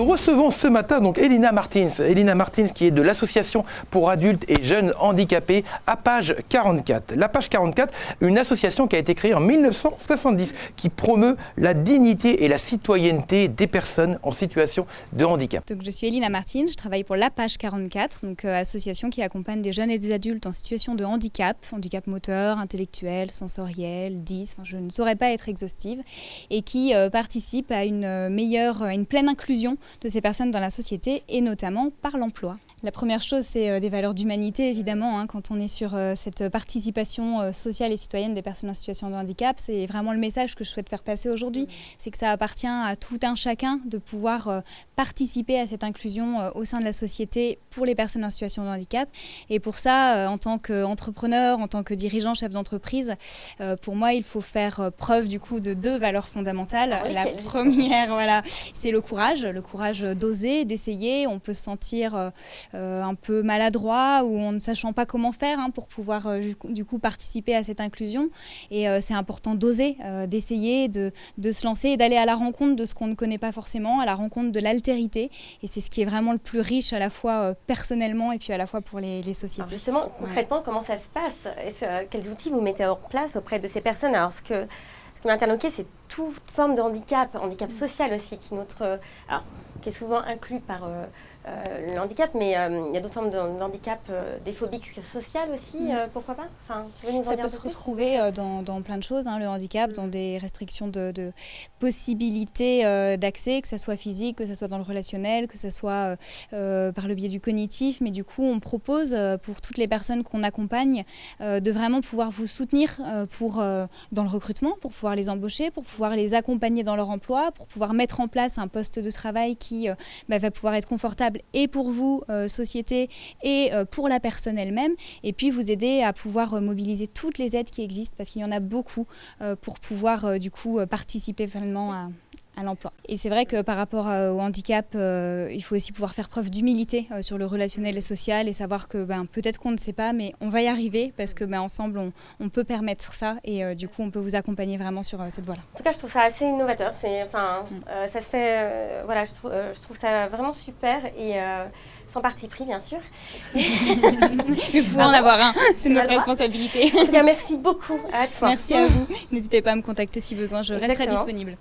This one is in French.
Nous recevons ce matin donc Elina Martins. Elina Martins qui est de l'association pour adultes et jeunes handicapés à Page 44. La Page 44, une association qui a été créée en 1970 qui promeut la dignité et la citoyenneté des personnes en situation de handicap. Donc, je suis Elina Martins, je travaille pour la Page 44, donc association qui accompagne des jeunes et des adultes en situation de handicap moteur, intellectuel, sensoriel, 10, je ne saurais pas être exhaustive, et qui participe à une pleine inclusion de ces personnes dans la société et notamment par l'emploi. La première chose, c'est des valeurs d'humanité, évidemment. Quand on est sur cette participation sociale et citoyenne des personnes en situation de handicap, c'est vraiment le message que je souhaite faire passer aujourd'hui. C'est que ça appartient à tout un chacun de pouvoir participer à cette inclusion au sein de la société pour les personnes en situation de handicap. Et pour ça, en tant qu'entrepreneur, en tant que dirigeant, chef d'entreprise, pour moi, il faut faire preuve du coup de deux valeurs fondamentales. Oui, la première, voilà, c'est le courage d'oser, d'essayer. On peut se sentir un peu maladroit ou en ne sachant pas comment faire pour pouvoir du coup participer à cette inclusion. Et c'est important d'oser, d'essayer, de se lancer et d'aller à la rencontre de ce qu'on ne connaît pas forcément, à la rencontre de l'altérité. Et c'est ce qui est vraiment le plus riche à la fois personnellement et puis à la fois pour les sociétés. Alors justement, concrètement, comment ça se passe? Quels outils vous mettez en place auprès de ces personnes? Alors, ce qui m'a interloqué, c'est toute forme de handicap social aussi, qui est souvent inclus par le handicap, mais il y a d'autres formes de handicap, des phobies sociales aussi, pourquoi pas? Tu veux nous en Ça dire peut se retrouver dans plein de choses, le handicap, dans des restrictions de possibilités d'accès, que ce soit physique, que ce soit dans le relationnel, que ce soit par le biais du cognitif, mais du coup on propose pour toutes les personnes qu'on accompagne de vraiment pouvoir vous soutenir dans le recrutement, pour pouvoir les embaucher, pour pouvoir les accompagner dans leur emploi, pour pouvoir mettre en place un poste de travail qui va pouvoir être confortable et pour vous, société, et pour la personne elle-même, et puis vous aider à pouvoir mobiliser toutes les aides qui existent, parce qu'il y en a beaucoup, pour pouvoir du coup participer pleinement à l'emploi. Et c'est vrai que par rapport au handicap, il faut aussi pouvoir faire preuve d'humilité sur le relationnel et social et savoir que peut-être qu'on ne sait pas, mais on va y arriver parce que ensemble on peut permettre ça et du coup on peut vous accompagner vraiment sur cette voie-là. En tout cas, je trouve ça assez innovateur. Ça se fait, je trouve ça vraiment super et sans parti pris, bien sûr. Nous pouvons en avoir un, c'est notre responsabilité. En tout cas, merci beaucoup à toi. Merci à vous. N'hésitez pas à me contacter si besoin, je resterai Exactement. disponible.